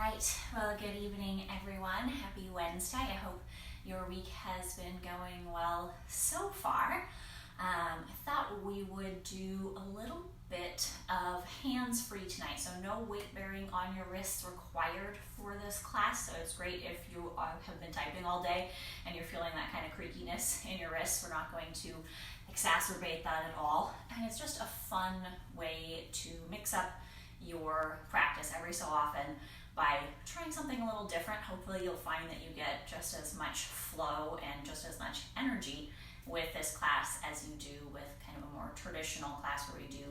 right, well, good evening, everyone. Happy Wednesday. I hope your week has been going well so far. I thought we would do a little bit of hands-free tonight, so no weight bearing on your wrists required for this class. So it's great if you have been typing all day and you're feeling that kind of creakiness in your wrists. We're not going to exacerbate that at all. And it's just a fun way to mix up your practice every so often by trying something a little different. Hopefully you'll find that you get just as much flow and just as much energy with this class as you do with kind of a more traditional class where we do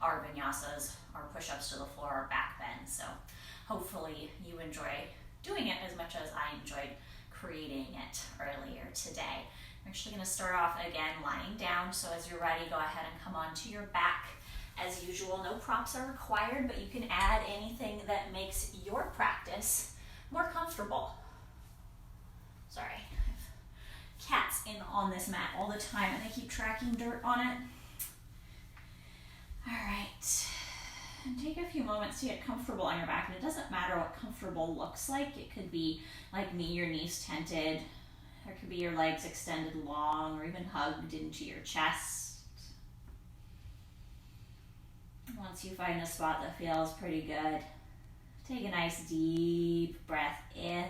our vinyasas, our push-ups to the floor, our back bends. So hopefully you enjoy doing it as much as I enjoyed creating it earlier today. We're actually going to start off again lying down, so as you're ready, go ahead and come onto your back. As usual, no props are required, but you can add anything that makes your practice more comfortable. Sorry, I have cats in on this mat all the time and they keep tracking dirt on it. All right, and take a few moments to get comfortable on your back. And it doesn't matter what comfortable looks like. It could be like me, your knees tented. There could be your legs extended long or even hugged into your chest. Once you find a spot that feels pretty good, take a nice deep breath in.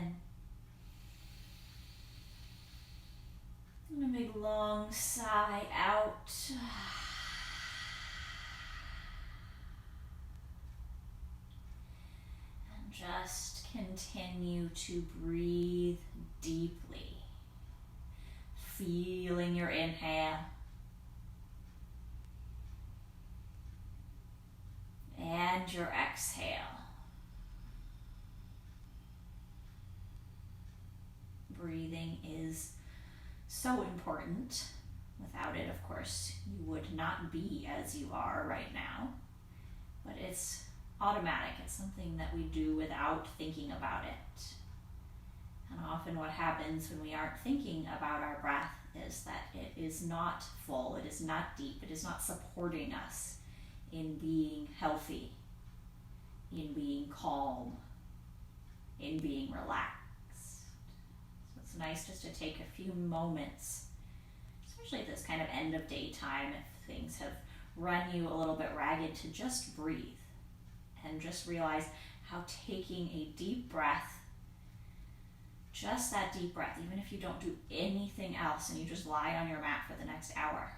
And a big long sigh out. And just continue to breathe deeply. Feeling your inhale. And your exhale. Breathing is so important. Without it, of course, you would not be as you are right now. But it's automatic. It's something that we do without thinking about it. And often what happens when we aren't thinking about our breath is that it is not full, it is not deep, it is not supporting us in being healthy, in being calm, in being relaxed. So it's nice just to take a few moments, especially at this kind of end of day time, if things have run you a little bit ragged, to just breathe and just realize how taking a deep breath, just that deep breath, even if you don't do anything else and you just lie on your mat for the next hour,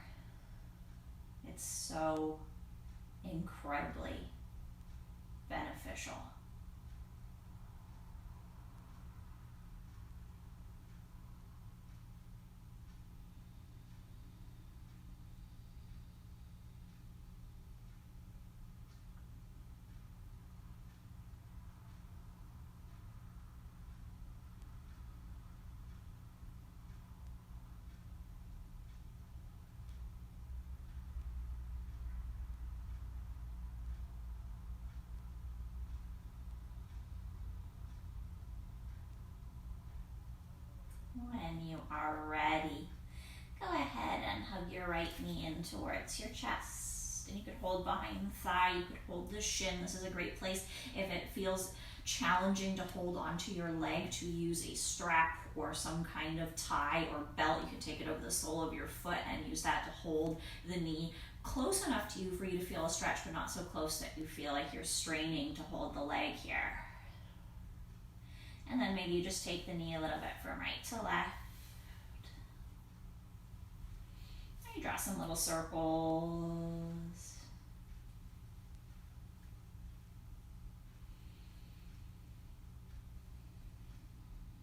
it's so incredibly beneficial. When you are ready, go ahead and hug your right knee in towards your chest. And you could hold behind the thigh, you could hold the shin. This is a great place if it feels challenging to hold onto your leg, to use a strap or some kind of tie or belt. You could take it over the sole of your foot and use that to hold the knee close enough to you for you to feel a stretch, but not so close that you feel like you're straining to hold the leg here. And then maybe you just take the knee a little bit from right to left. You draw some little circles.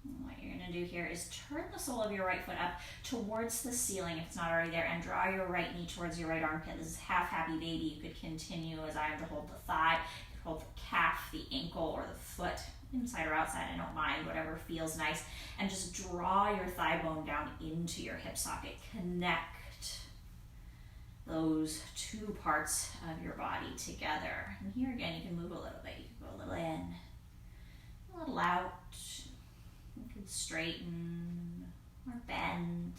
And what you're going to do here is turn the sole of your right foot up towards the ceiling if it's not already there, and draw your right knee towards your right armpit. This is half happy baby. You could continue as I am to hold the thigh, you could hold the calf, the ankle, or the foot. Inside or outside, I don't mind, whatever feels nice. And just draw your thigh bone down into your hip socket. Connect those two parts of your body together. And here again, you can move a little bit. You can go a little in, a little out. You can straighten or bend.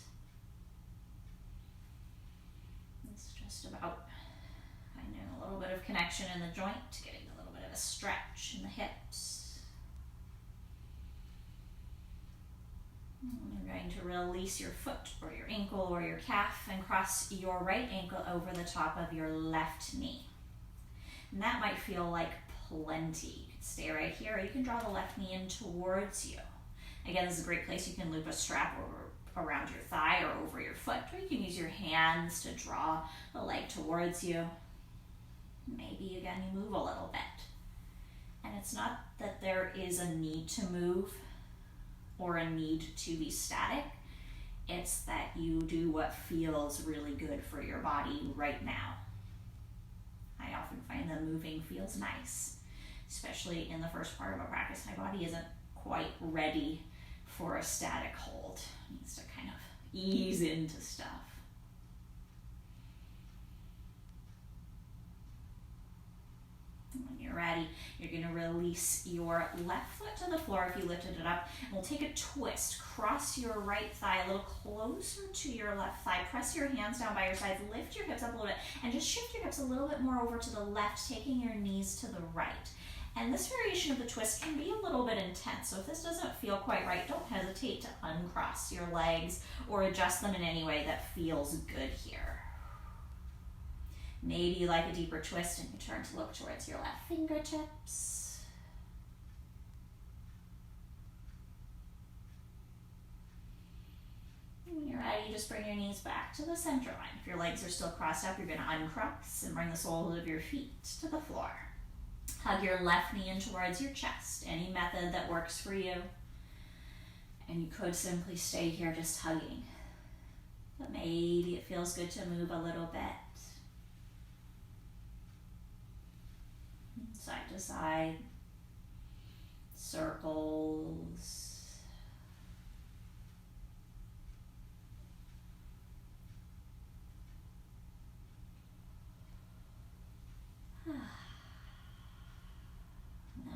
It's just about finding a little bit of connection in the joint, getting a little bit of a stretch in the hips. to release your foot or your ankle or your calf and cross your right ankle over the top of your left knee. And that might feel like plenty. You can stay right here, or you can draw the left knee in towards you. Again, this is a great place. You can loop a strap around your thigh or over your foot, or you can use your hands to draw the leg towards you. Maybe again you move a little bit. And it's not that there is a need to move or a need to be static. It's that you do what feels really good for your body right now. I often find that moving feels nice, especially in the first part of a practice. My body isn't quite ready for a static hold. It needs to kind of ease into stuff. When you're ready, you're going to release your left foot to the floor if you lifted it up. And we'll take a twist. Cross your right thigh a little closer to your left thigh. Press your hands down by your sides. Lift your hips up a little bit. And just shift your hips a little bit more over to the left, taking your knees to the right. And this variation of the twist can be a little bit intense. So if this doesn't feel quite right, don't hesitate to uncross your legs or adjust them in any way that feels good here. Maybe you like a deeper twist and you turn to look towards your left fingertips. When you're ready, just bring your knees back to the center line. If your legs are still crossed up, you're going to uncross and bring the soles of your feet to the floor. Hug your left knee in towards your chest, any method that works for you. And you could simply stay here just hugging. But maybe it feels good to move a little bit. Side to side, circles. Now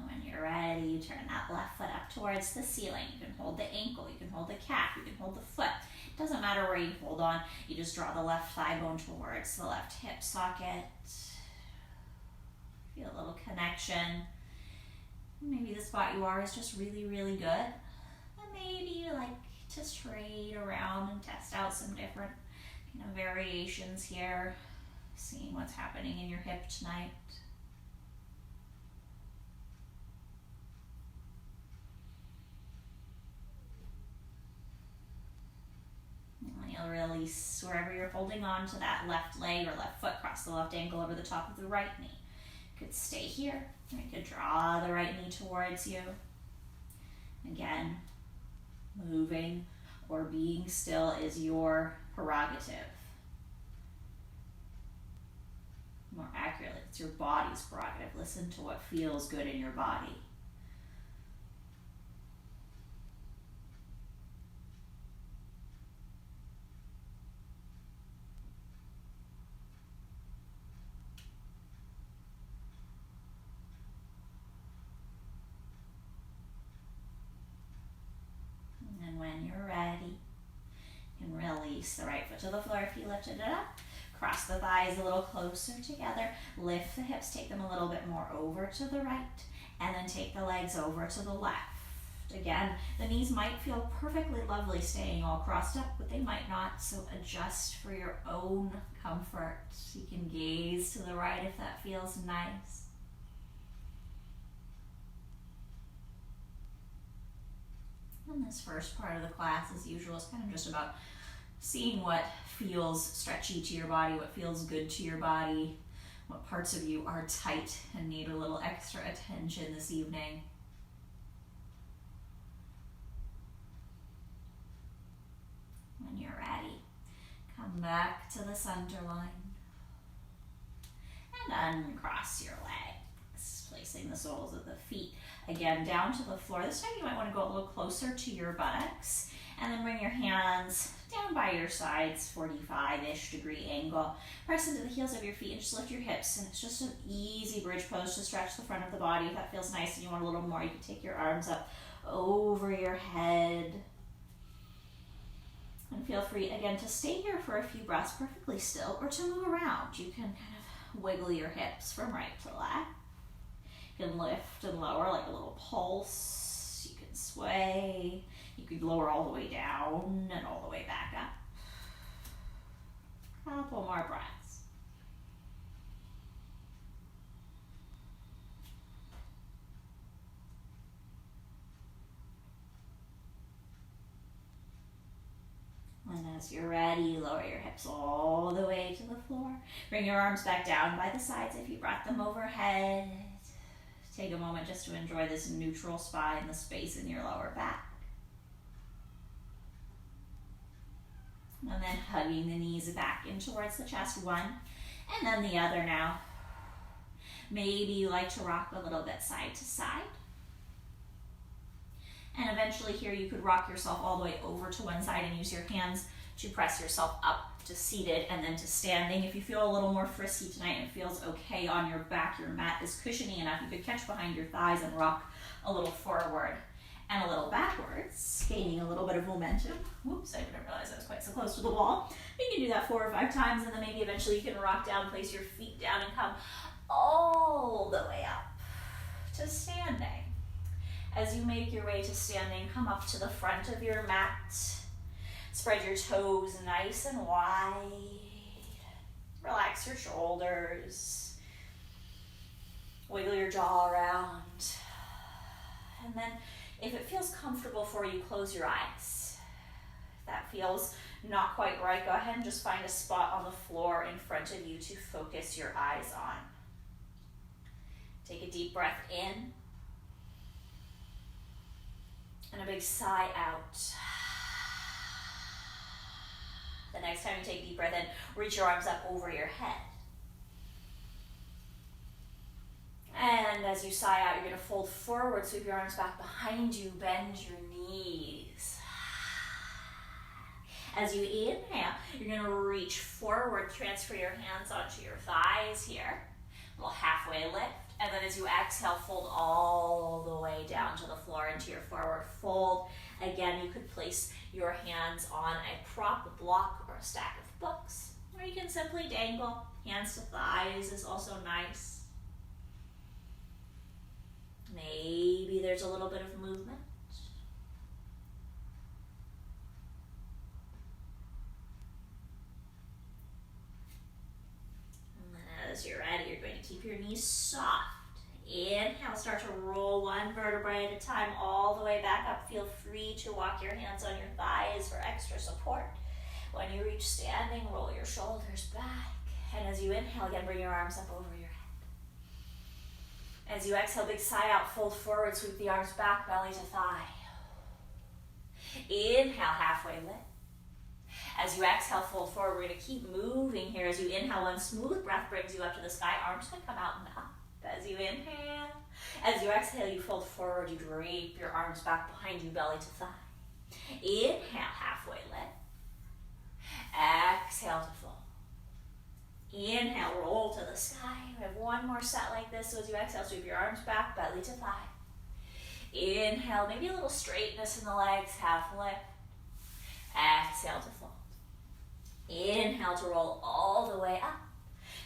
when you're ready, you turn that left foot up towards the ceiling. You can hold the ankle, you can hold the calf, you can hold the foot. It doesn't matter where you hold on. You just draw the left thigh bone towards the left hip socket. Feel a little connection. Maybe the spot you are is just really, really good. And maybe you like to trade around and test out some different kind of variations here. Seeing what's happening in your hip tonight. And you'll release wherever you're holding on to that left leg or left foot. Cross the left ankle over the top of the right knee. You could stay here, or you could draw the right knee towards you. Again, moving or being still is your prerogative. More accurately, it's your body's prerogative. Listen to what feels good in your body. When you're ready, you can release the right foot to the floor if you lifted it up. Cross the thighs a little closer together. Lift the hips, take them a little bit more over to the right, and then take the legs over to the left. Again, the knees might feel perfectly lovely staying all crossed up, but they might not, so adjust for your own comfort. You can gaze to the right if that feels nice. And this first part of the class, as usual, is kind of just about seeing what feels stretchy to your body, what feels good to your body, what parts of you are tight and need a little extra attention this evening. When you're ready, come back to the center line and uncross your legs, placing the soles of the feet again down to the floor. This time you might want to go a little closer to your buttocks and then bring your hands down by your sides, 45-ish degree angle. Press into the heels of your feet and just lift your hips. And it's just an easy bridge pose to stretch the front of the body. If that feels nice and you want a little more, you can take your arms up over your head. And feel free, again, to stay here for a few breaths perfectly still or to move around. You can kind of wiggle your hips from right to left. You can lift and lower like a little pulse. You can sway. You could lower all the way down and all the way back up. Couple more breaths. And as you're ready, lower your hips all the way to the floor. Bring your arms back down by the sides if you brought them overhead. Take a moment just to enjoy this neutral spot in the space in your lower back. And then hugging the knees back in towards the chest, one, and then the other now. Maybe you like to rock a little bit side to side. And eventually here you could rock yourself all the way over to one side and use your hands to press yourself up to seated and then to standing. If you feel a little more frisky tonight and it feels okay on your back, your mat is cushiony enough, you could catch behind your thighs and rock a little forward and a little backwards, gaining a little bit of momentum. Whoops, I didn't realize I was quite so close to the wall. You can do that 4 or 5 times, and then maybe eventually you can rock down, place your feet down, and come all the way up to standing. As you make your way to standing, come up to the front of your mat. Spread your toes nice and wide. Relax your shoulders. Wiggle your jaw around. And then, if it feels comfortable for you, close your eyes. If that feels not quite right, go ahead and just find a spot on the floor in front of you to focus your eyes on. Take a deep breath in. And a big sigh out. The next time you take a deep breath in, reach your arms up over your head. And as you sigh out, you're going to fold forward, sweep your arms back behind you, bend your knees. As you inhale, you're going to reach forward, transfer your hands onto your thighs here. A little halfway lift. And then as you exhale, fold all the way down to the floor into your forward fold. Again, you could place your hands on a prop, a block, or a stack of books. Or you can simply dangle. Hands to thighs is also nice. Maybe there's a little bit of movement. And then as you're ready, you're going to keep your knees soft. Inhale, start to roll one vertebrae at a time all the way back up. Feel free to walk your hands on your thighs for extra support. When you reach standing, roll your shoulders back. And as you inhale, again, bring your arms up over your head. As you exhale, big sigh out, fold forward, sweep the arms back, belly to thigh. Inhale, halfway lift. As you exhale, fold forward. We're going to keep moving here. As you inhale, one smooth breath brings you up to the sky. Arms can come out and up. As you inhale. As you exhale, you fold forward. You drape your arms back behind you, belly to thigh. Inhale, halfway lift. Exhale to fold. Inhale, roll to the sky. We have one more set like this. So as you exhale, sweep your arms back, belly to thigh. Inhale, maybe a little straightness in the legs, half lift. Exhale to fold. Inhale to roll all the way up.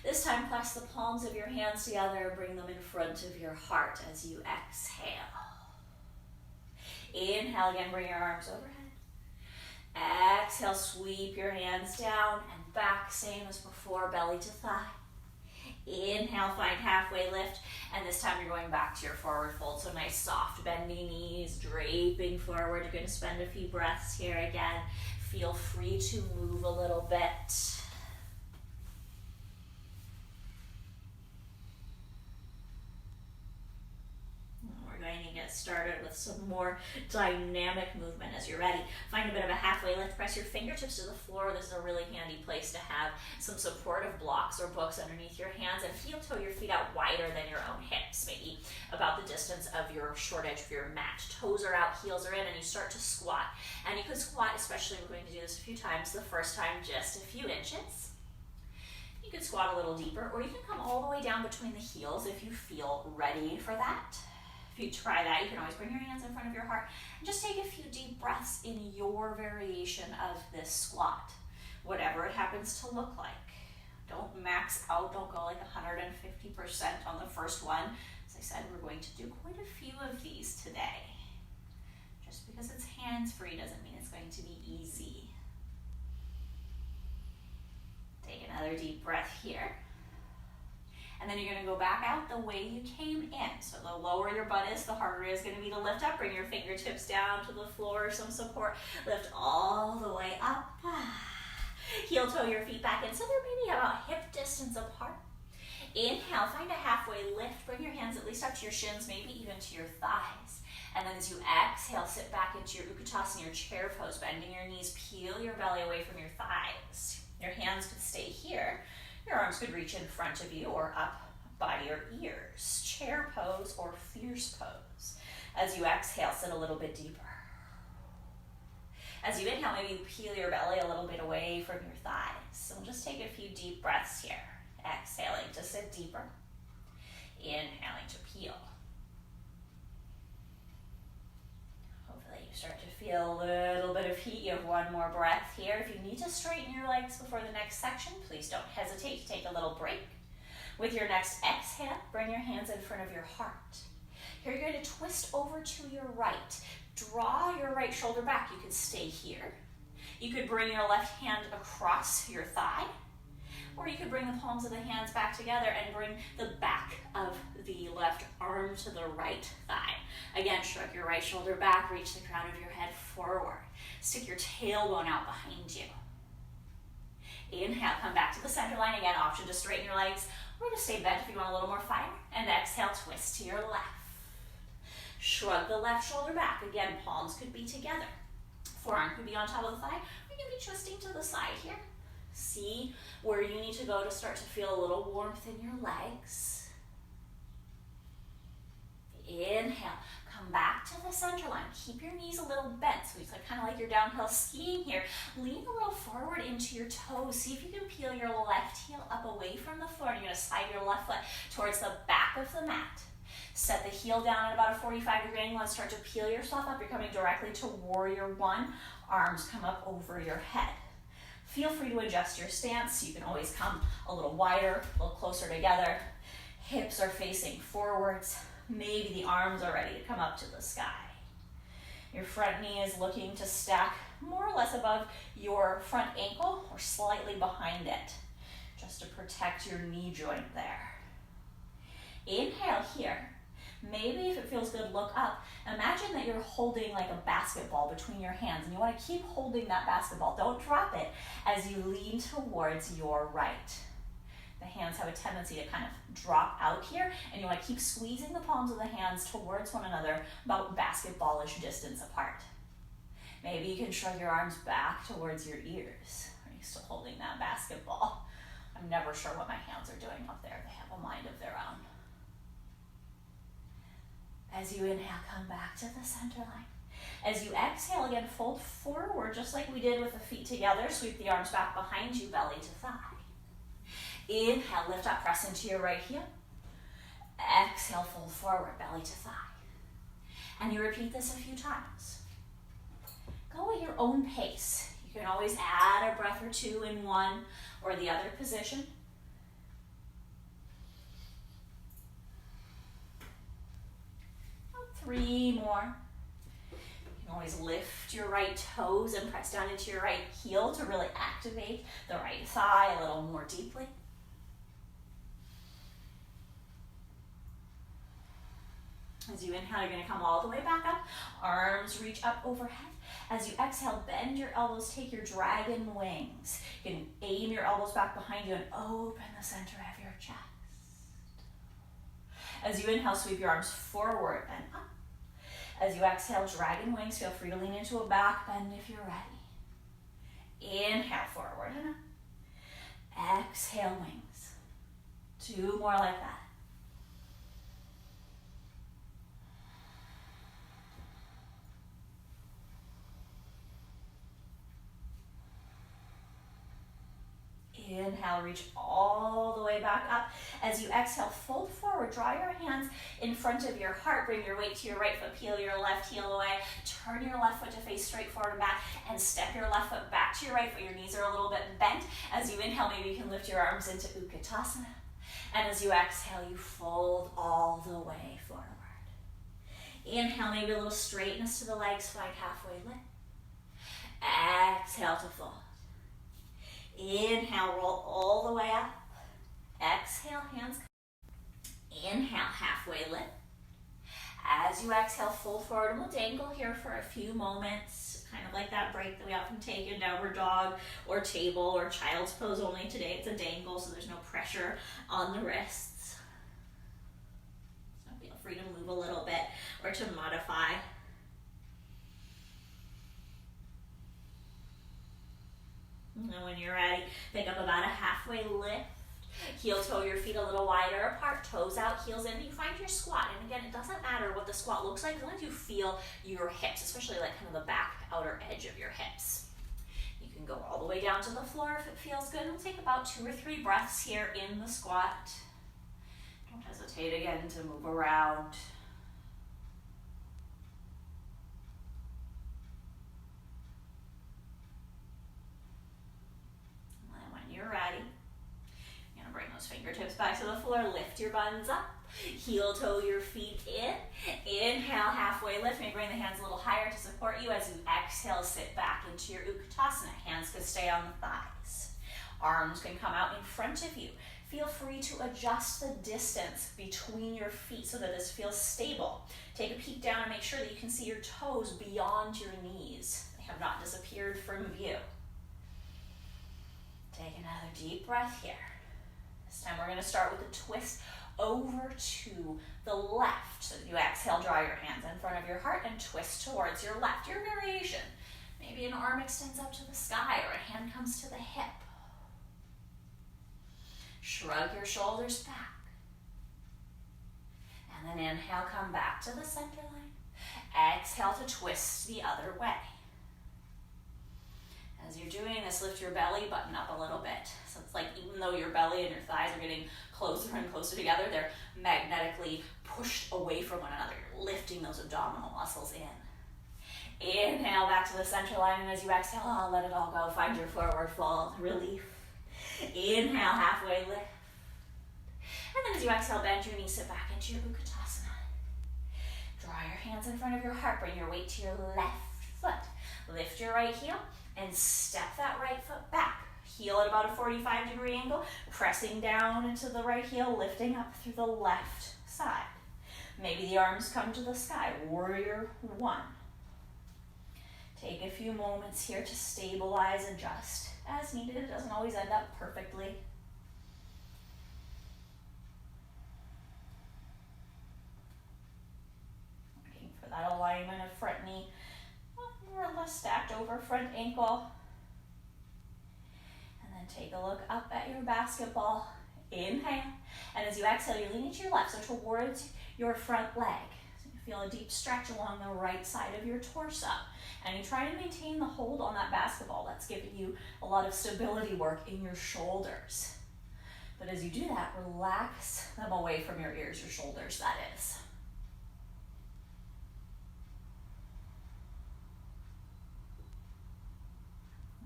This time, press the palms of your hands together, bring them in front of your heart as you exhale. Inhale again, bring your arms overhead. Exhale, sweep your hands down and back, same as before, belly to thigh. Inhale, find halfway lift, and this time you're going back to your forward fold. So nice, soft, bendy knees, draping forward. You're going to spend a few breaths here again. Feel free to move a little bit. Started with some more dynamic movement as you're ready. Find a bit of a halfway lift. Press your fingertips to the floor. This is a really handy place to have some supportive blocks or books underneath your hands, and heel toe your feet out wider than your own hips, maybe about the distance of your short edge of your mat. Toes are out, heels are in, and you start to squat. And you could squat, especially we're going to do this a few times. The first time, just a few inches. You could squat a little deeper, or you can come all the way down between the heels if you feel ready for that. If you try that, you can always bring your hands in front of your heart and just take a few deep breaths in your variation of this squat, whatever it happens to look like. Don't max out, don't go like 150% on the first one. As I said, we're going to do quite a few of these today. here. And then you're gonna go back out the way you came in. So the lower your butt is, the harder it is gonna be to lift up. Bring your fingertips down to the floor, some support. Lift all the way up. Heel toe your feet back in, so they're maybe about hip distance apart. Inhale, find a halfway lift. Bring your hands at least up to your shins, maybe even to your thighs. And then as you exhale, sit back into your Utkatasana, your chair pose, bending your knees, peel your belly away from your thighs. Your hands could stay here. Your arms could reach in front of you or up by your ears. Chair pose or fierce pose. As you exhale, sit a little bit deeper. As you inhale, maybe you peel your belly a little bit away from your thighs. So we'll just take a few deep breaths here. Exhaling to sit deeper. Inhaling to peel. Hopefully you start to feel a little bit of heat. You have one more breath here. If you need to straighten your legs before the next section, please don't hesitate to take a little break. With your next exhale, bring your hands in front of your heart. Here you're going to twist over to your right. Draw your right shoulder back. You could stay here. You could bring your left hand across your thigh, or you could bring the palms of the hands back together and bring the back of the left arm to the right thigh. Again, shrug your right shoulder back, reach the crown of your head forward. Stick your tailbone out behind you. Inhale, come back to the center line. Again, option to straighten your legs, or just stay bent if you want a little more fire. And exhale, twist to your left. Shrug the left shoulder back. Again, palms could be together. Forearm could be on top of the thigh. Or you can be twisting to the side here. See where you need to go to start to feel a little warmth in your legs. Inhale, come back to the center line. Keep your knees a little bent, so it's kind of like you're downhill skiing here. Lean a little forward into your toes. See if you can peel your left heel up away from the floor. And you're going to slide your left foot towards the back of the mat. Set the heel down at about a 45-degree angle and start to peel yourself up. You're coming directly to warrior one. Arms come up over your head. Feel free to adjust your stance. You can always come a little wider, a little closer together. Hips are facing forwards. Maybe the arms are ready to come up to the sky. Your front knee is looking to stack more or less above your front ankle or slightly behind it, just to protect your knee joint there. Inhale here. Maybe if it feels good, look up. Imagine that you're holding like a basketball between your hands, and you want to keep holding that basketball. Don't drop it as you lean towards your right. The hands have a tendency to kind of drop out here, and you want to keep squeezing the palms of the hands towards one another about basketballish distance apart. Maybe you can shrug your arms back towards your ears. Are you still holding that basketball? I'm never sure what my hands are doing up there. They have a mind of their own. As you inhale, come back to the center line. As you exhale, again, fold forward, just like we did with the feet together. Sweep the arms back behind you, belly to thigh. Inhale, lift up, press into your right heel. Exhale, fold forward, belly to thigh. And you repeat this a few times. Go at your own pace. You can always add a breath or two in one or the other position. Three more. You can always lift your right toes and press down into your right heel to really activate the right thigh a little more deeply. As you inhale, you're going to come all the way back up. Arms reach up overhead. As you exhale, bend your elbows, take your dragon wings. You can aim your elbows back behind you and open the center of your chest. As you inhale, sweep your arms forward and up. As you exhale, dragon wings. Feel free to lean into a back bend if you're ready. Inhale, forward and up. Exhale, wings. Two more like that. Inhale, reach all the way back up. As you exhale, fold forward. Draw your hands in front of your heart. Bring your weight to your right foot. Peel your left heel away. Turn your left foot to face straight forward and back. And step your left foot back to your right foot. Your knees are a little bit bent. As you inhale, maybe you can lift your arms into Utkatasana. And as you exhale, you fold all the way forward. Inhale, maybe a little straightness to the legs. Find halfway lift. Exhale to fold. Inhale, roll all the way up. Exhale, hands. Inhale, halfway lift. As you exhale, fold forward, and we'll dangle here for a few moments, kind of like that break that we often take in downward dog or table or child's pose. Only today it's a dangle, so there's no pressure on the wrists. So feel free to move a little bit or to modify. And then when you're ready, pick up about a halfway lift. Heel toe your feet a little wider apart, toes out, heels in. You find your squat, and again, it doesn't matter what the squat looks like as long as you feel your hips, especially like kind of the back outer edge of your hips. You can go all the way down to the floor if it feels good. We'll take about 2 or 3 breaths here in the squat. Don't hesitate again to move around. And then when you're ready, bring those fingertips back to the floor, lift your buns up, heel toe your feet in, inhale, halfway lift, maybe bring the hands a little higher to support you. As you exhale, sit back into your Utkatasana. Hands can stay on the thighs. Arms can come out in front of you. Feel free to adjust the distance between your feet so that this feels stable. Take a peek down and make sure that you can see your toes beyond your knees. They have not disappeared from view. Take another deep breath here. This time we're going to start with a twist over to the left. So you exhale, draw your hands in front of your heart and twist towards your left. Your variation. Maybe an arm extends up to the sky or a hand comes to the hip. Shrug your shoulders back. And then inhale, come back to the center line. Exhale to twist the other way. As you're doing this, lift your belly button up a little bit. So it's like even though your belly and your thighs are getting closer and closer together, they're magnetically pushed away from one another. You're lifting those abdominal muscles in. Inhale back to the center line, and as you exhale, let it all go. Find your forward fold, relief. Inhale, halfway lift. And then as you exhale, bend your knees, sit back into your Utkatasana. Draw your hands in front of your heart, bring your weight to your left foot. Lift your right heel and step that right foot back. Heel at about a 45-degree angle, pressing down into the right heel, lifting up through the left side. Maybe the arms come to the sky, warrior one. Take a few moments here to stabilize, adjust as needed. It doesn't always end up perfectly. Looking for that alignment of front knee, more or less stacked over front ankle. And then take a look up at your basketball. Inhale. And as you exhale, you're leaning to your left, so towards your front leg. So you feel a deep stretch along the right side of your torso. And you try to maintain the hold on that basketball. That's giving you a lot of stability work in your shoulders. But as you do that, relax them away from your ears, your shoulders, that is.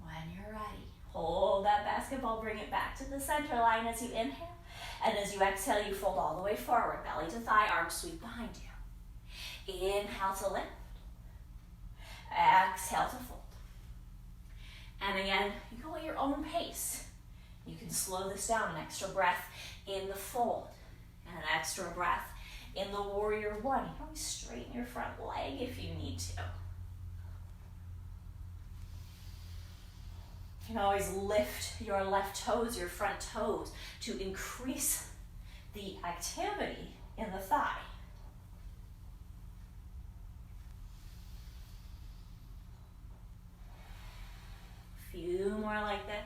When you're ready, hold that basketball, bring it back to the center line as you inhale. And as you exhale, you fold all the way forward, belly to thigh, arms sweep behind you. Inhale to lift. Exhale to fold. And again, you go at your own pace. You can slow this down, an extra breath in the fold, and an extra breath in the warrior one. You can always straighten your front leg if you need to. You can always lift your left toes, your front toes, to increase the activity in the thigh. Few more like this.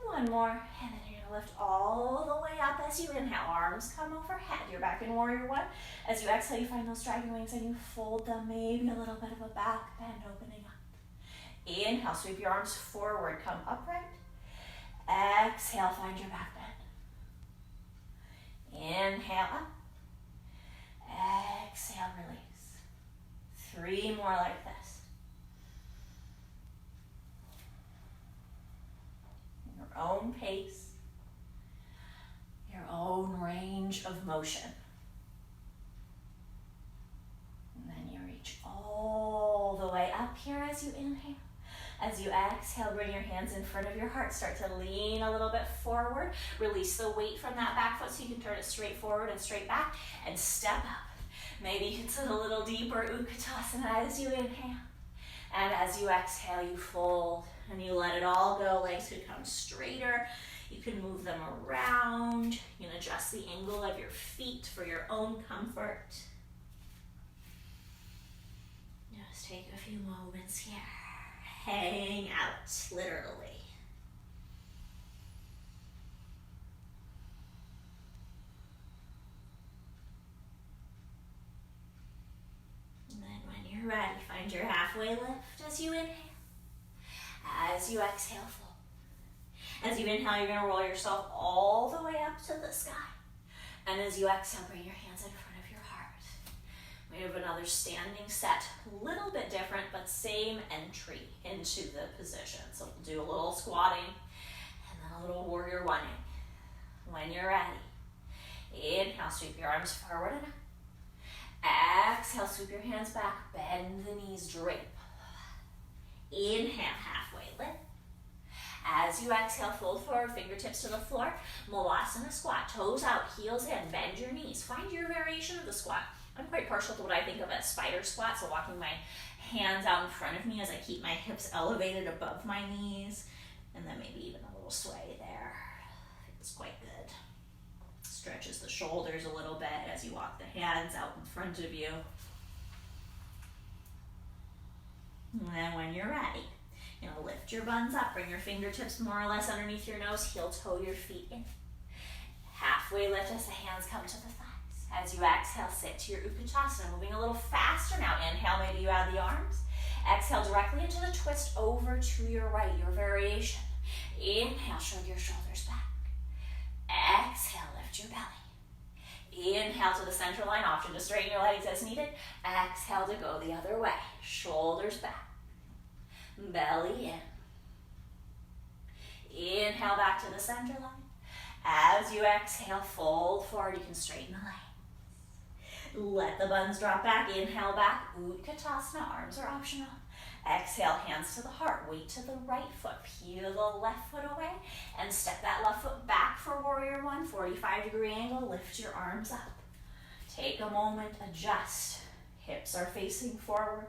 One more, and then you're gonna lift all the way up as you inhale. Arms come overhead. You're back in warrior one. As you exhale, you find those dragon wings and you fold them, maybe a little bit of a back bend opening up. Inhale, sweep your arms forward, come upright. Exhale, find your back bend. Inhale up. Exhale, release. 3 more like this. Your own pace, your own range of motion. And then you reach all the way up here as you inhale. As you exhale, bring your hands in front of your heart. Start to lean a little bit forward. Release the weight from that back foot so you can turn it straight forward and straight back. And step up. Maybe you can sit a little deeper, Utkatasana, as you inhale. And as you exhale, you fold and you let it all go. Legs could come straighter. You can move them around. You can adjust the angle of your feet for your own comfort. Just take a few moments here. Hang out, literally. And then when you're ready, find your halfway lift as you inhale. As you exhale, fold. As you inhale, you're going to roll yourself all the way up to the sky. And as you exhale, bring your hands in front of your heart. We have another standing set, a little bit different, but same entry into the position. So we'll do a little squatting and then a little warrior one. When you're ready, inhale, sweep your arms forward and up. Exhale, sweep your hands back, bend the knees, drape. Inhale, halfway lift. As you exhale, fold forward, fingertips to the floor. Malasana squat, toes out, heels in, bend your knees. Find your variation of the squat. I'm quite partial to what I think of as spider squat, so walking my hands out in front of me as I keep my hips elevated above my knees, and then maybe even a little sway there. It's quite good. Stretches the shoulders a little bit as you walk the hands out in front of you. And then when you're ready, lift your buns up, bring your fingertips more or less underneath your nose, heel toe your feet in. Halfway lift as the hands come to the thighs. As you exhale, sit to your Utkatasana, moving a little faster now. Inhale, maybe you add the arms. Exhale directly into the twist over to your right, your variation. Inhale, shrug your shoulders back. Exhale, lift your belly. Inhale to the center line, option to straighten your legs as needed. Exhale to go the other way, shoulders back. Belly in. Inhale back to the center line. As you exhale, fold forward. You can straighten the legs. Let the buns drop back. Inhale back. Utkatasana. Arms are optional. Exhale, hands to the heart. Weight to the right foot. Peel the left foot away. And step that left foot back for warrior one. 45-degree angle. Lift your arms up. Take a moment. Adjust. Hips are facing forward.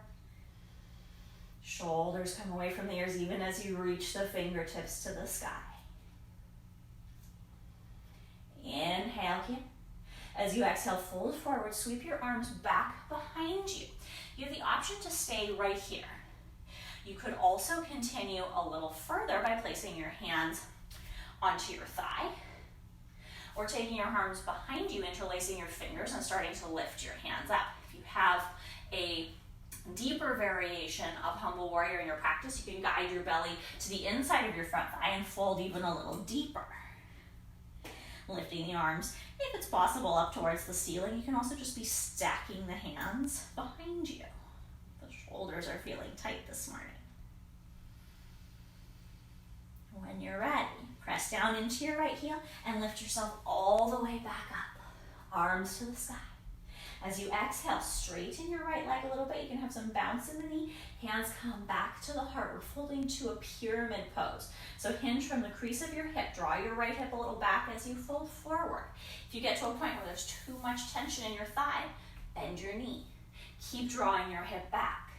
Shoulders come away from the ears even as you reach the fingertips to the sky. Inhale here. As you exhale, fold forward, sweep your arms back behind you. You have the option to stay right here. You could also continue a little further by placing your hands onto your thigh or taking your arms behind you, interlacing your fingers and starting to lift your hands up. If you have a deeper variation of humble warrior in your practice, you can guide your belly to the inside of your front thigh and fold even a little deeper. Lifting the arms, if it's possible, up towards the ceiling. You can also just be stacking the hands behind you. The shoulders are feeling tight this morning. When you're ready, press down into your right heel and lift yourself all the way back up. Arms to the sky. As you exhale, straighten your right leg a little bit. You can have some bounce in the knee. Hands come back to the heart. We're folding to a pyramid pose. So hinge from the crease of your hip. Draw your right hip a little back as you fold forward. If you get to a point where there's too much tension in your thigh, bend your knee. Keep drawing your hip back.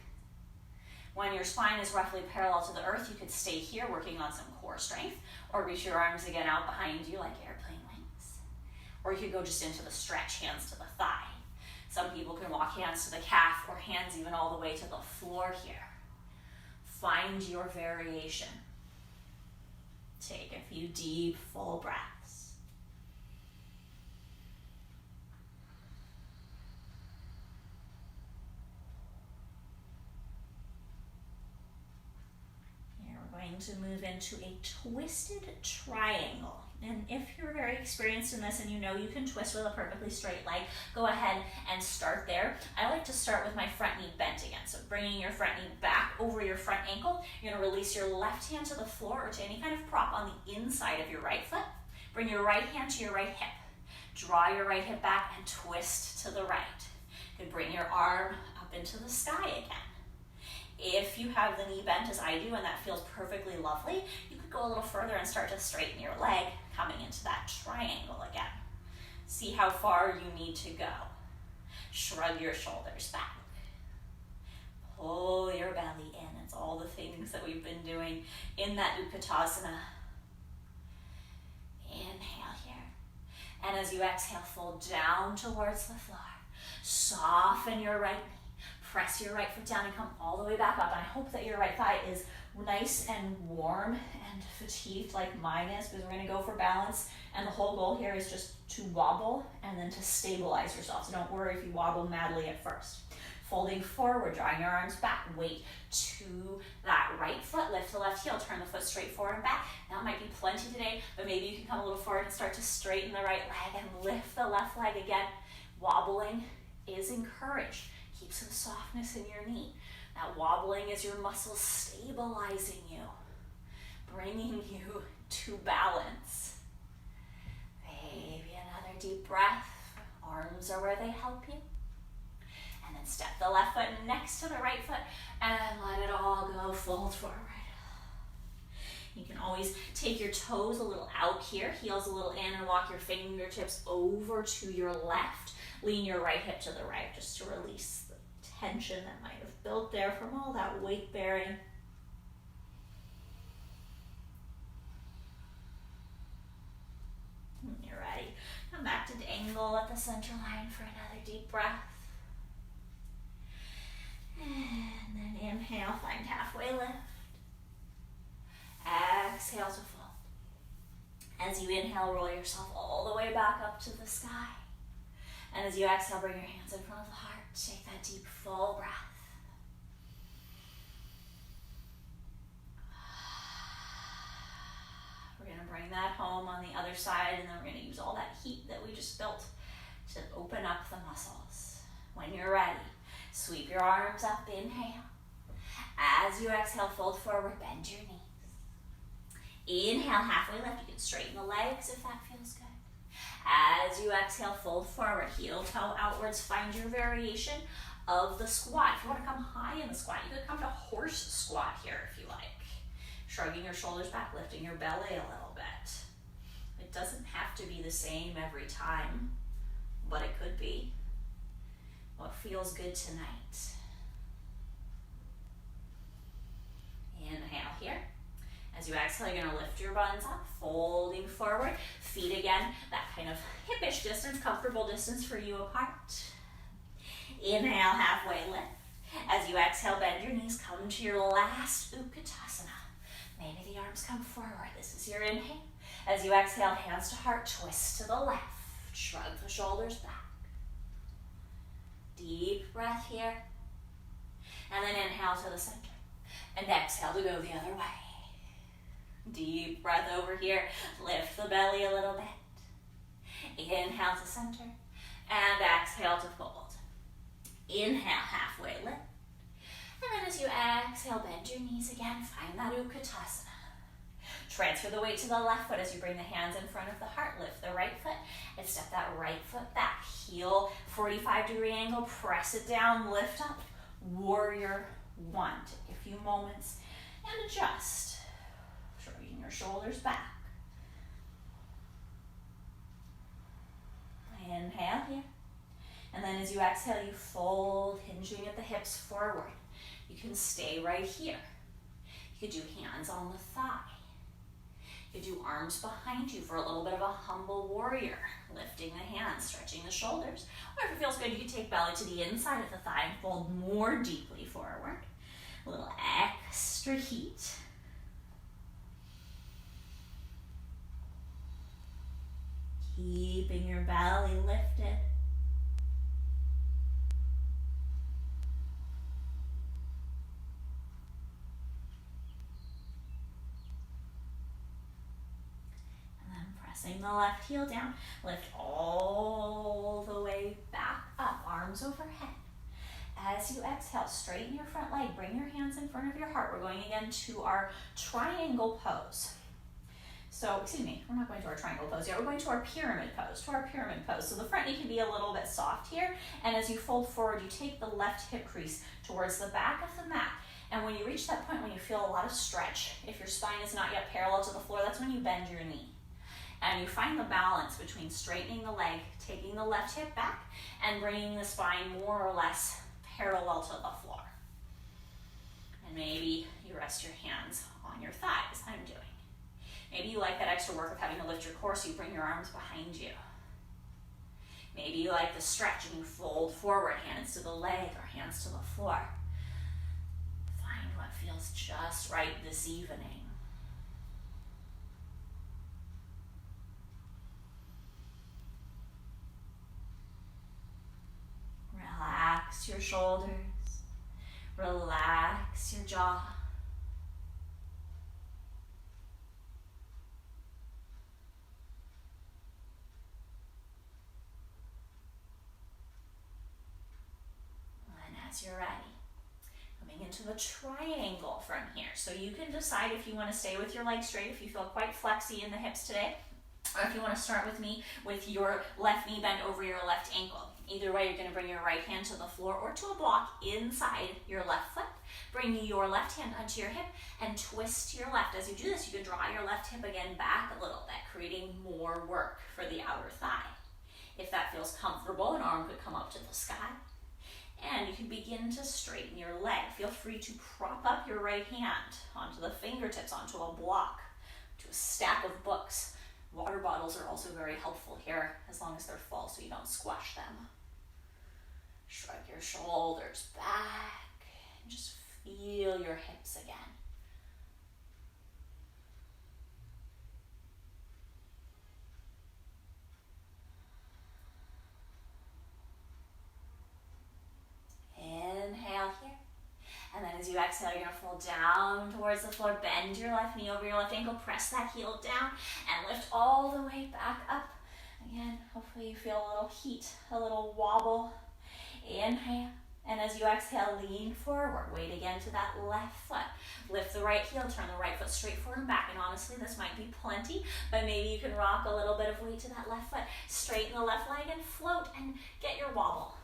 When your spine is roughly parallel to the earth, you could stay here working on some core strength, or reach your arms again out behind you like airplane wings. Or you could go just into the stretch, hands to the thigh. Some people can walk hands to the calf or hands even all the way to the floor here. Find your variation. Take a few deep, full breaths. Here we're going to move into a twisted triangle. And if you're very experienced in this and you know you can twist with a perfectly straight leg, go ahead and start there. I like to start with my front knee bent again. So bringing your front knee back over your front ankle. You're going to release your left hand to the floor or to any kind of prop on the inside of your right foot. Bring your right hand to your right hip. Draw your right hip back and twist to the right. You can bring your arm up into the sky again. If you have the knee bent as I do and that feels perfectly lovely, you could go a little further and start to straighten your leg, coming into that triangle again. See how far you need to go. Shrug your shoulders back. Pull your belly in. It's all the things that we've been doing in that Utkatasana. Inhale here. And as you exhale, fold down towards the floor. Soften your right knee. Press your right foot down and come all the way back up. And I hope that your right thigh is nice and warm and fatigued like mine is, because we're going to go for balance. And the whole goal here is just to wobble and then to stabilize yourself. So don't worry if you wobble madly at first. Folding forward, drawing your arms back. Weight to that right foot. Lift the left heel. Turn the foot straight forward and back. That might be plenty today, but maybe you can come a little forward and start to straighten the right leg and lift the left leg again. Wobbling is encouraged. Keep some softness in your knee. That wobbling is your muscles stabilizing you, bringing you to balance. Maybe another deep breath. Arms are where they help you. And then step the left foot next to the right foot and let it all go. Fold forward. You can always take your toes a little out here, heels a little in, and walk your fingertips over to your left. Lean your right hip to the right just to release the tension that might have built there from all that weight bearing. When you're ready, come back to dangle at the center line for another deep breath. And then inhale, find halfway lift. Exhale to fold. As you inhale, roll yourself all the way back up to the sky. And as you exhale, bring your hands in front of the heart. Take that deep, full breath. We're going to bring that home on the other side, and then we're going to use all that heat that we just built to open up the muscles. When you're ready, sweep your arms up, inhale. As you exhale, fold forward, bend your knees. Inhale, halfway lift. You can straighten the legs if that feels good. As you exhale, fold forward, heel toe outwards. Find your variation of the squat. If you want to come high in the squat, you could come to horse squat here if you like. Shrugging your shoulders back, lifting your belly a little bit. It doesn't have to be the same every time, but it could be. What feels good tonight? Inhale here. As you exhale, you're going to lift your buns up, folding forward. Feet again, that kind of hip-ish distance, comfortable distance for you apart. Inhale, halfway lift. As you exhale, bend your knees, come to your last Utkatasana. Maybe the arms come forward. This is your inhale. As you exhale, hands to heart, twist to the left. Shrug the shoulders back. Deep breath here. And then inhale to the center. And exhale to go the other way. Deep breath over here. Lift the belly a little bit. Inhale to center. And exhale to fold. Inhale, halfway lift. And then as you exhale, bend your knees again. Find that Utkatasana. Transfer the weight to the left foot as you bring the hands in front of the heart. Lift the right foot and step that right foot back. Heel, 45-degree angle. Press it down, lift up. Warrior one. Take a few moments and adjust. Shrugging your shoulders back. Inhale here. And then as you exhale, you fold, hinging at the hips forward. You can stay right here. You could do hands on the thigh. You could do arms behind you for a little bit of a humble warrior. Lifting the hands, stretching the shoulders. Or if it feels good, you can take belly to the inside of the thigh and fold more deeply forward. A little extra heat. Keeping your belly lifted. Pressing the left heel down, lift all the way back up, arms overhead. As you exhale, straighten your front leg, bring your hands in front of your heart. We're going again to our triangle pose. So, excuse me, we're not going to our triangle pose yet. We're going to our pyramid pose, So the front knee can be a little bit soft here. And as you fold forward, you take the left hip crease towards the back of the mat. And when you reach that point when you feel a lot of stretch, if your spine is not yet parallel to the floor, that's when you bend your knee. And you find the balance between straightening the leg, taking the left hip back, and bringing the spine more or less parallel to the floor. And maybe you rest your hands on your thighs. I'm doing. Maybe you like that extra work of having to lift your core, so you bring your arms behind you. Maybe you like the stretch and you fold forward, hands to the leg or hands to the floor. Find what feels just right this evening. Relax your shoulders. Relax your jaw. As you're ready, coming into the triangle from here. So you can decide if you want to stay with your legs straight, if you feel quite flexy in the hips today, or if you want to start with me with your left knee bent over your left ankle. Either way, you're going to bring your right hand to the floor or to a block inside your left foot. Bring your left hand onto your hip and twist your left. As you do this, you can draw your left hip again back a little bit, creating more work for the outer thigh. If that feels comfortable, an arm could come up to the sky. And you can begin to straighten your leg. Feel free to prop up your right hand onto the fingertips, onto a block, to a stack of books. Water bottles are also very helpful here, as long as they're full so you don't squash them. Shrug your shoulders back and just feel your hips again. Inhale here. And then as you exhale, you're going to fall down towards the floor. Bend your left knee over your left ankle. Press that heel down and lift all the way back up. Again, hopefully you feel a little heat, a little wobble. Inhale. And as you exhale, lean forward. Weight again to that left foot. Lift the right heel, turn the right foot straight forward and back. And honestly, this might be plenty, but maybe you can rock a little bit of weight to that left foot. Straighten the left leg and float and get your wobble.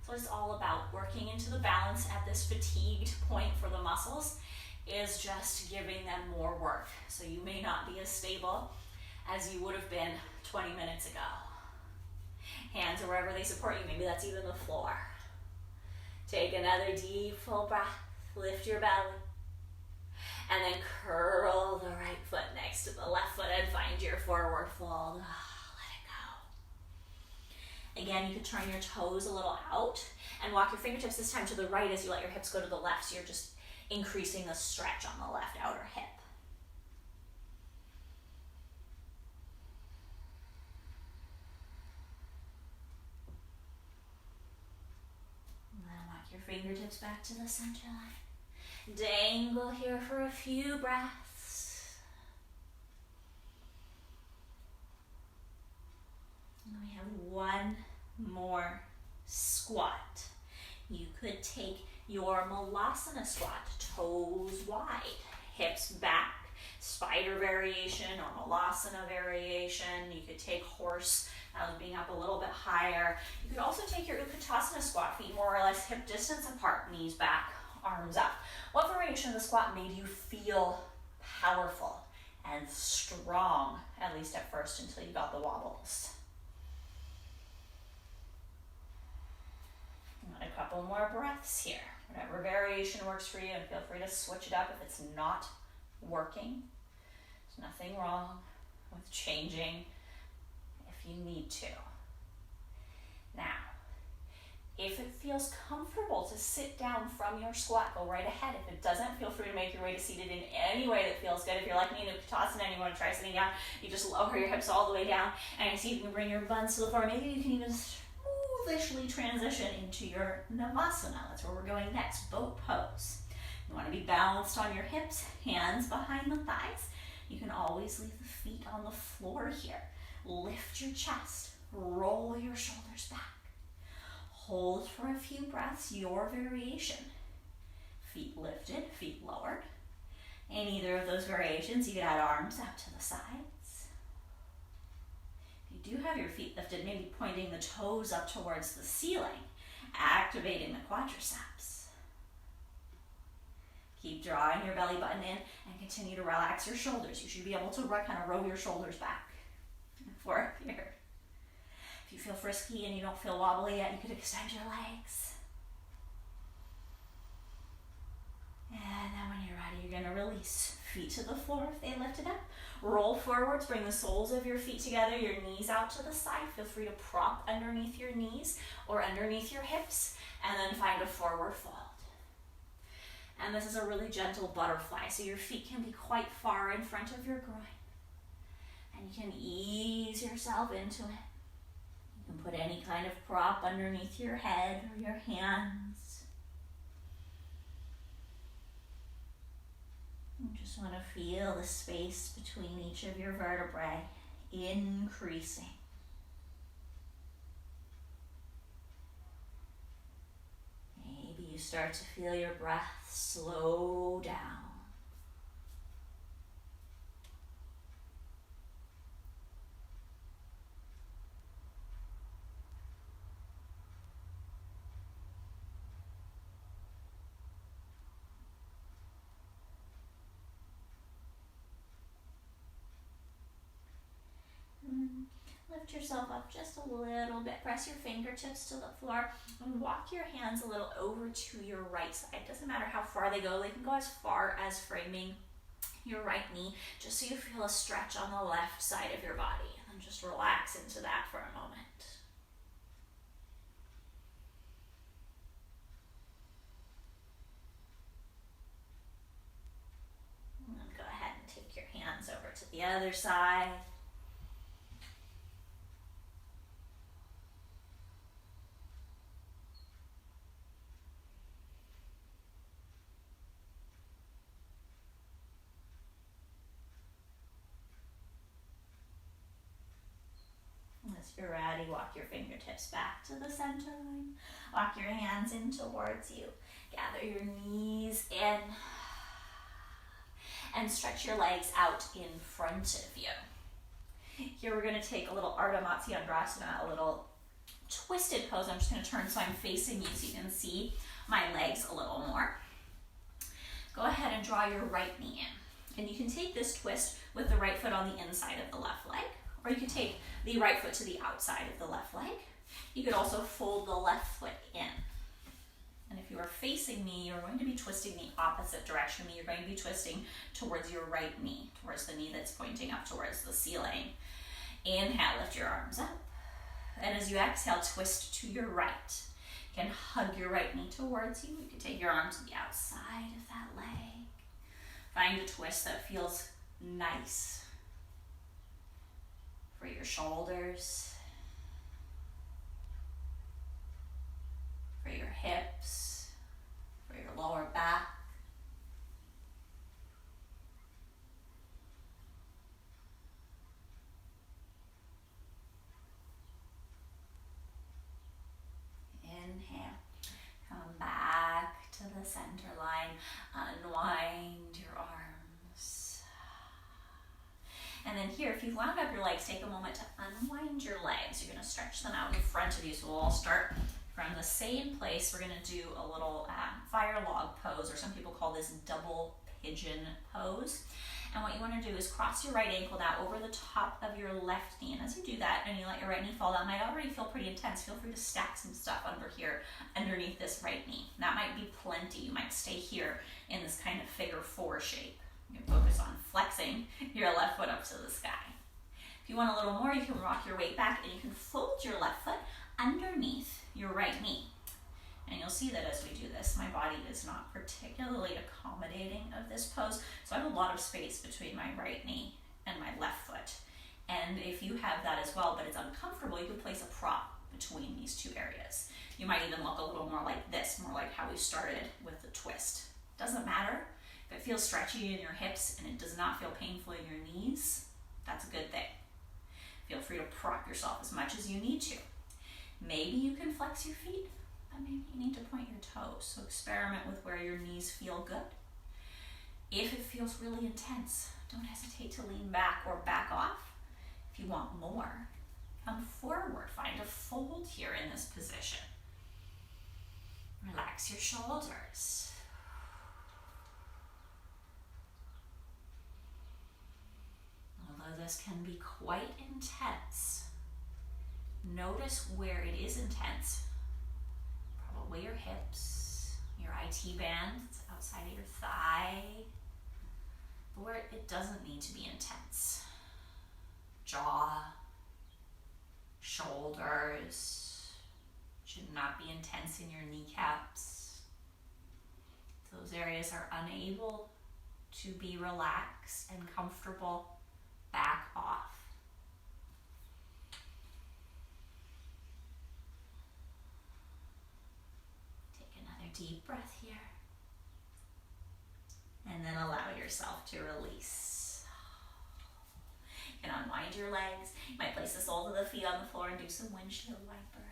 So it's all about working into the balance at this fatigued point for the muscles is just giving them more work. So you may not be as stable as you would have been 20 minutes ago. Hands are wherever they support you. Maybe that's even the floor. Take another deep full breath. Lift your belly. And then curl the right foot next to the left foot and find your forward fold. Again, you could turn your toes a little out and walk your fingertips this time to the right as you let your hips go to the left, so you're just increasing the stretch on the left outer hip. And then walk your fingertips back to the center line. Dangle here for a few breaths. And we have one more squat. You could take your malasana squat, toes wide, hips back, spider variation or malasana variation. You could take horse, being up a little bit higher. You could also take your utkatasana squat, feet more or less hip distance apart, knees back, arms up. What variation of the squat made you feel powerful and strong, at least at first, until you got the wobbles? A couple more breaths here. Whatever variation works for you, and feel free to switch it up if it's not working. There's nothing wrong with changing if you need to. Now, if it feels comfortable to sit down from your squat, go right ahead. If it doesn't, feel free to make your way to seated in any way that feels good. If you're like me in Utkatasana and you want to try sitting down, you just lower your hips all the way down and see if you can bring your buns to the floor. Maybe you can even smoothly transition into your Navasana. That's where we're going next, boat pose. You want to be balanced on your hips, hands behind the thighs. You can always leave the feet on the floor here. Lift your chest, roll your shoulders back. Hold for a few breaths, your variation. Feet lifted, feet lowered. In either of those variations, you could add arms out to the sides. If you do have your feet lifted, maybe pointing the toes up towards the ceiling, activating the quadriceps. Keep drawing your belly button in and continue to relax your shoulders. You should be able to kind of roll your shoulders back and forth here. If you feel frisky and you don't feel wobbly yet, you could extend your legs. And then when you're ready, you're going to release. Feet to the floor if they lifted up. Roll forwards, bring the soles of your feet together, your knees out to the side. Feel free to prop underneath your knees or underneath your hips, and then find a forward fold. And this is a really gentle butterfly, so your feet can be quite far in front of your groin. And you can ease yourself into it. You can put any kind of prop underneath your head or your hands. You just want to feel the space between each of your vertebrae increasing. Maybe you start to feel your breath slow down. Lift yourself up just a little bit. Press your fingertips to the floor and walk your hands a little over to your right side. Doesn't matter how far they go. They can go as far as framing your right knee, just so you feel a stretch on the left side of your body. And then just relax into that for a moment. And then go ahead and take your hands over to the other side. As you're ready, walk your fingertips back to the center line. Walk your hands in towards you. Gather your knees in. And stretch your legs out in front of you. Here we're going to take a little Ardha Matsyendrasana, a little twisted pose. I'm just going to turn so I'm facing you so you can see my legs a little more. Go ahead and draw your right knee in. And you can take this twist with the right foot on the inside of the left leg. Or you could take the right foot to the outside of the left leg. You could also fold the left foot in. And if you are facing me, you're going to be twisting the opposite direction. You're going to be twisting towards your right knee, towards the knee that's pointing up towards the ceiling. Inhale, lift your arms up. And as you exhale, twist to your right. You can hug your right knee towards you. You can take your arm to the outside of that leg. Find a twist that feels nice for your shoulders, for your hips, for your lower back. Inhale, come back to the center line, unwind your arms. And then here, if you've wound up your legs, take a moment to unwind your legs. You're going to stretch them out in front of you. So we'll all start from the same place. We're going to do a little fire log pose, or some people call this double pigeon pose. And what you want to do is cross your right ankle now over the top of your left knee. And as you do that, and you let your right knee fall, that might already feel pretty intense. Feel free to stack some stuff under here, underneath this right knee. That might be plenty. You might stay here in this kind of figure four shape. You can focus on flexing your left foot up to the sky. If you want a little more, you can rock your weight back and you can fold your left foot underneath your right knee. And you'll see that as we do this, my body is not particularly accommodating of this pose. So I have a lot of space between my right knee and my left foot. And if you have that as well, but it's uncomfortable, you can place a prop between these two areas. You might even look a little more like this, more like how we started with the twist. Doesn't matter. If it feels stretchy in your hips and it does not feel painful in your knees, that's a good thing. Feel free to prop yourself as much as you need to. Maybe you can flex your feet, but maybe you need to point your toes. So experiment with where your knees feel good. If it feels really intense, don't hesitate to lean back or back off. If you want more, come forward. Find a fold here in this position. Relax your shoulders. Although this can be quite intense, notice where it is intense. Probably your hips, your IT band, it's outside of your thigh, but where it doesn't need to be intense. Jaw, shoulders, should not be intense in your kneecaps. If those areas are unable to be relaxed and comfortable, back off. Take another deep breath here. And then allow yourself to release. You can unwind your legs. You might place the soles of the feet on the floor and do some windshield wipers.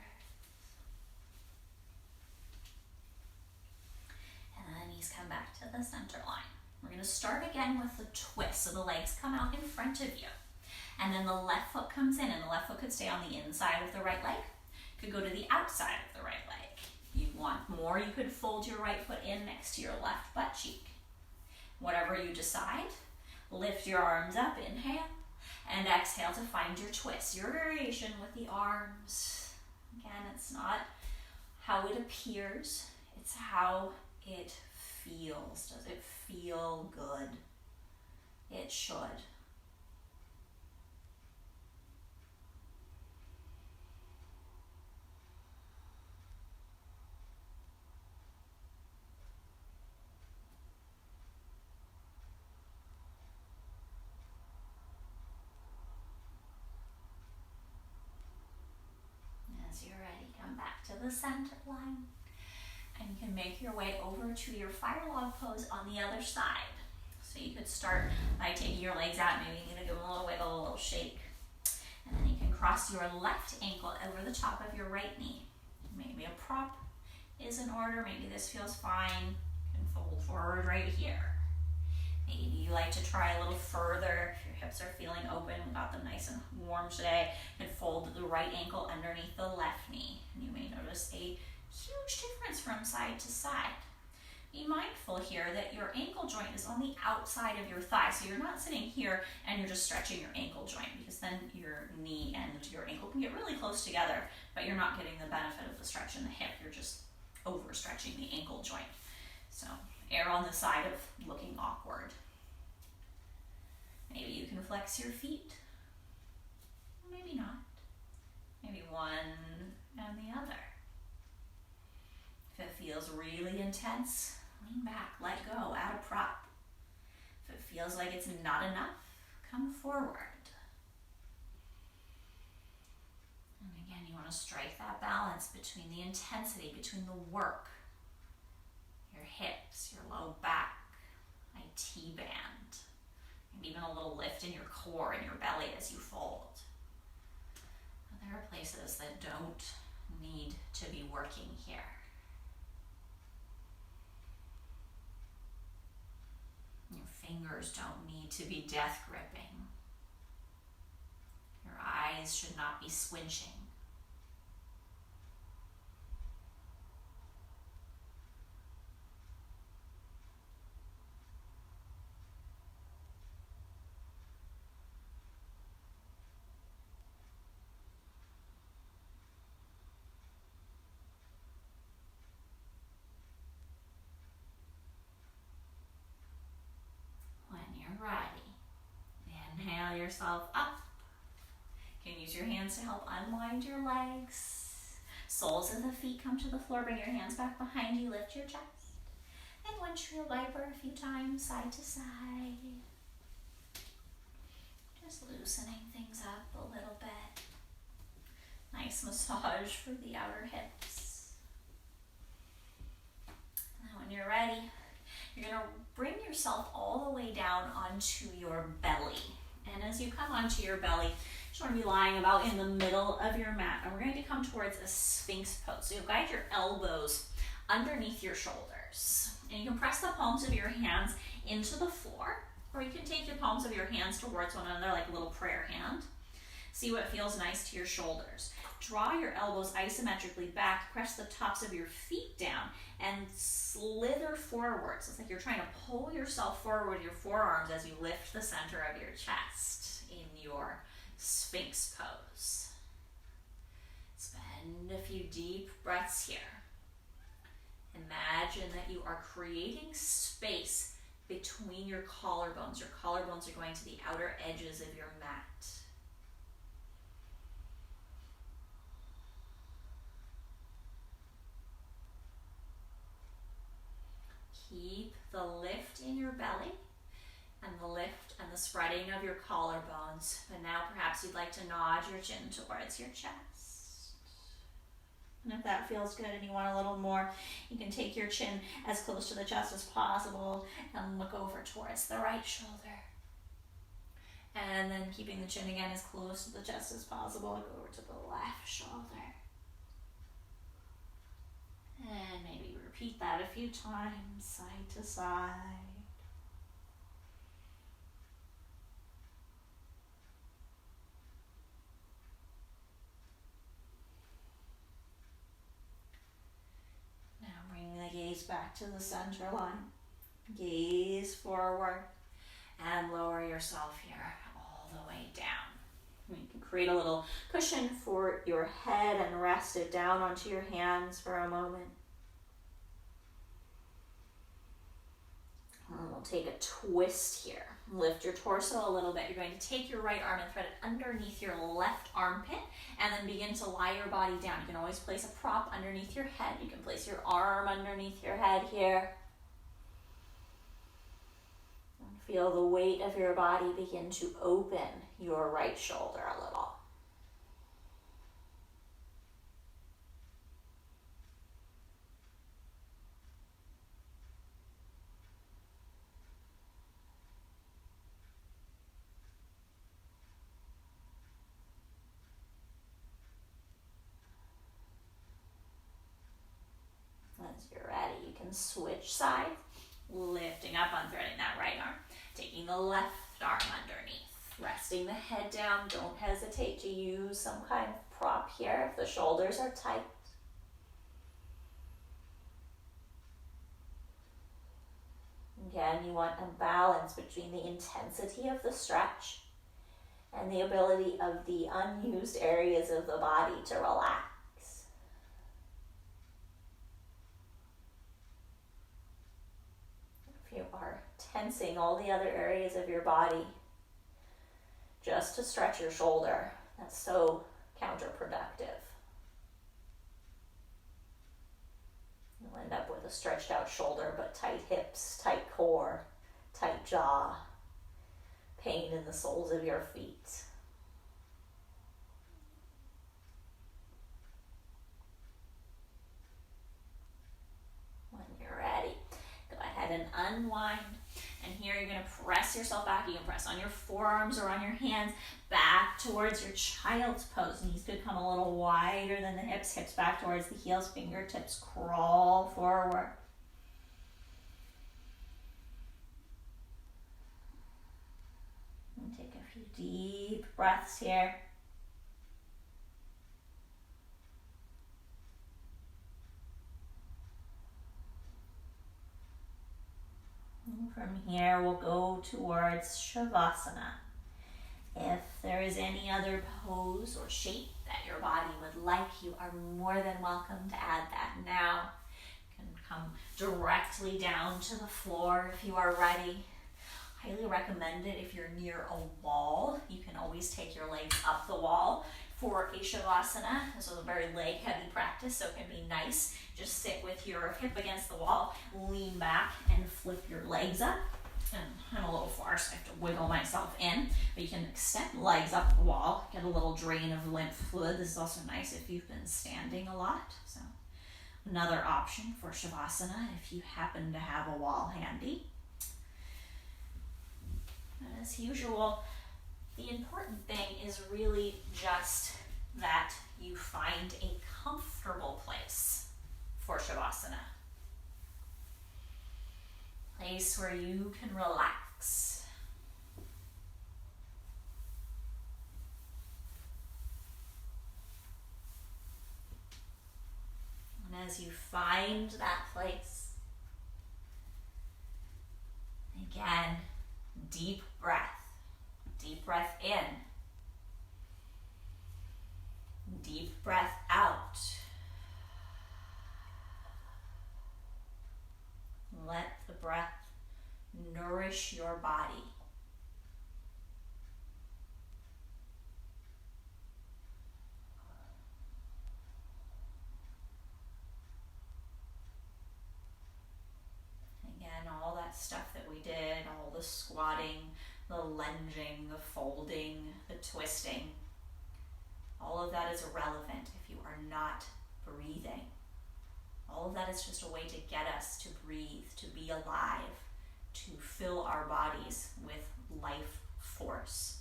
And then the knees come back to the center line. We're going to start again with the twist. So the legs come out in front of you. And then the left foot comes in, and the left foot could stay on the inside of the right leg. Could go to the outside of the right leg. If you want more, you could fold your right foot in next to your left butt cheek. Whatever you decide, lift your arms up, inhale, and exhale to find your twist, your variation with the arms. Again, it's not how it appears, it's how it feels. Does it feel good? It should. As you're ready, come back to the center line. And you can make your way over to your fire log pose on the other side. So you could start by taking your legs out, maybe you're gonna give them a little wiggle, a little shake. And then you can cross your left ankle over the top of your right knee. Maybe a prop is in order, maybe this feels fine. You can fold forward right here. Maybe you like to try a little further. If your hips are feeling open, we got them nice and warm today. You can fold the right ankle underneath the left knee. And you may notice a huge difference from side to side. Be mindful here that your ankle joint is on the outside of your thigh. So you're not sitting here and you're just stretching your ankle joint, because then your knee and your ankle can get really close together, but you're not getting the benefit of the stretch in the hip. You're just overstretching the ankle joint. So err on the side of looking awkward. Maybe you can flex your feet. Maybe not. Maybe one and the other. If it feels really intense, lean back, let go, add a prop. If it feels like it's not enough, come forward. And again, you want to strike that balance between the intensity, between the work, your hips, your low back, IT band, and even a little lift in your core and your belly as you fold. But there are places that don't need to be working here. Your fingers don't need to be death gripping. Your eyes should not be squinching. Ready. Inhale yourself up. You can use your hands to help unwind your legs. Soles of the feet come to the floor. Bring your hands back behind you. Lift your chest. And windshield wiper a few times, side to side. Just loosening things up a little bit. Nice massage for the outer hips. Now when you're ready, you're going to bring yourself all the way down onto your belly. And as you come onto your belly, you just want to be lying about in the middle of your mat. And we're going to come towards a Sphinx pose. So you'll guide your elbows underneath your shoulders. And you can press the palms of your hands into the floor, or you can take your palms of your hands towards one another like a little prayer hand. See what feels nice to your shoulders. Draw your elbows isometrically back, press the tops of your feet down, and slither forward. So it's like you're trying to pull yourself forward with your forearms as you lift the center of your chest in your Sphinx pose. Spend a few deep breaths here. Imagine that you are creating space between your collarbones. Your collarbones are going to the outer edges of your mat. Keep the lift in your belly and the lift and the spreading of your collarbones. But now perhaps you'd like to nod your chin towards your chest. And if that feels good and you want a little more, you can take your chin as close to the chest as possible and look over towards the right shoulder. And then keeping the chin again as close to the chest as possible, look over to the left shoulder. And maybe repeat that a few times, side to side. Now bring the gaze back to the center line. Gaze forward and lower yourself here all the way down. You can create a little cushion for your head and rest it down onto your hands for a moment. And we'll take a twist here. Lift your torso a little bit. You're going to take your right arm and thread it underneath your left armpit and then begin to lie your body down. You can always place a prop underneath your head. You can place your arm underneath your head here. Feel the weight of your body begin to open your right shoulder a little. Once you're ready, you can switch sides, lifting up, unthreading that right arm. Taking the left arm underneath, resting the head down. Don't hesitate to use some kind of prop here if the shoulders are tight. Again, you want a balance between the intensity of the stretch and the ability of the unused areas of the body to relax. If you are tensing all the other areas of your body just to stretch your shoulder, that's so counterproductive. You'll end up with a stretched out shoulder, but tight hips, tight core, tight jaw, pain in the soles of your feet. When you're ready, go ahead and unwind. And here you're going to press yourself back. You can press on your forearms or on your hands back towards your child's pose. Knees could come a little wider than the hips. Hips back towards the heels. Fingertips crawl forward. And take a few deep breaths here. From here, we'll go towards Shavasana. If there is any other pose or shape that your body would like, you are more than welcome to add that now. You can come directly down to the floor if you are ready. Highly recommend it if you're near a wall. You can always take your legs up the wall for a Shavasana. This is a very leg heavy practice, so it can be nice. Just sit with your hip against the wall, lean back and flip your legs up. And I'm a little far, so I have to wiggle myself in. But you can extend legs up the wall, get a little drain of lymph fluid. This is also nice if you've been standing a lot. So another option for Shavasana if you happen to have a wall handy. And as usual, the important thing is really just that you find a comfortable place for Shavasana. place where you can relax. And as you find that place, again, deep breath. Deep breath in. Deep breath out. Let the breath nourish your body. Again, all that stuff that we did, all the squatting, the lunging, the folding, the twisting, all of that is irrelevant if you are not breathing. All of that is just a way to get us to breathe, to be alive, to fill our bodies with life force.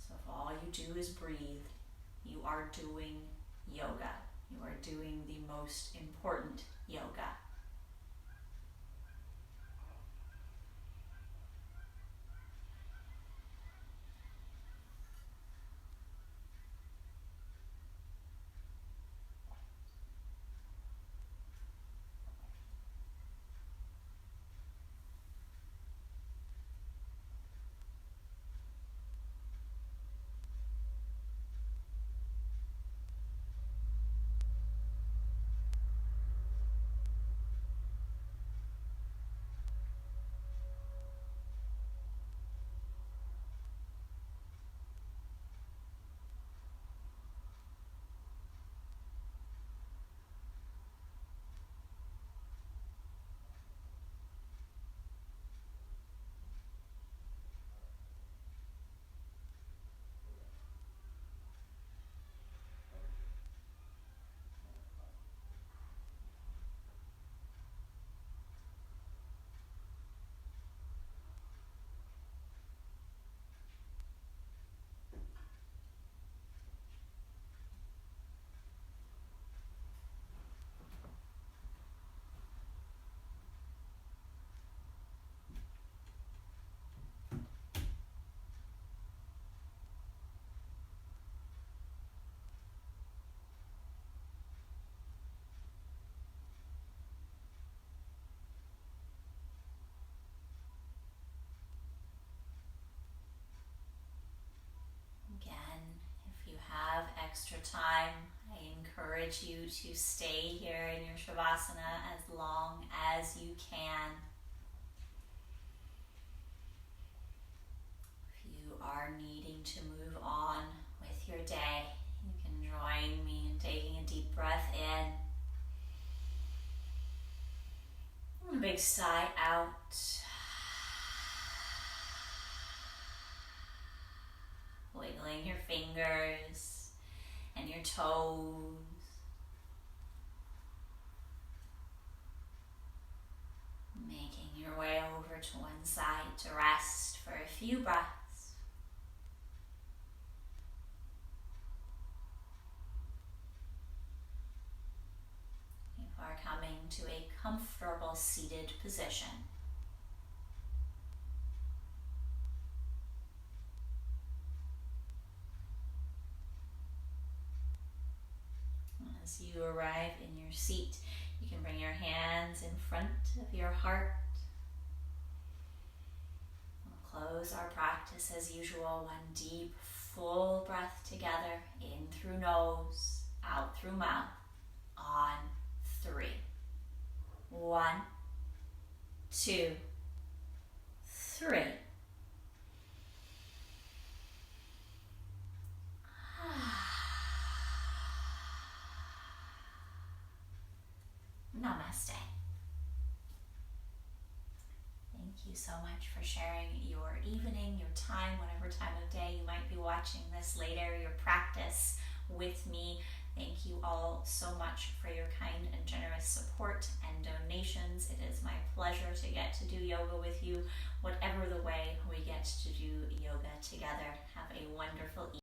So if all you do is breathe, you are doing yoga. You are doing the most important yoga. Extra time, I encourage you to stay here in your Shavasana as long as you can. If you are needing to move on with your day, you can join me in taking a deep breath in. And a big sigh out. Wiggling your fingers and your toes. Making your way over to one side to rest for a few breaths. You are coming to a comfortable seated position. As you arrive in your seat, you can bring your hands in front of your heart. We'll close our practice as usual. One deep, full breath together, in through nose, out through mouth, on 3. 1, 2, 3. Namaste. Thank you so much for sharing your evening, your time, whatever time of day you might be watching this later, your practice with me. Thank you all so much for your kind and generous support and donations. It is my pleasure to get to do yoga with you, whatever the way we get to do yoga together. Have a wonderful evening.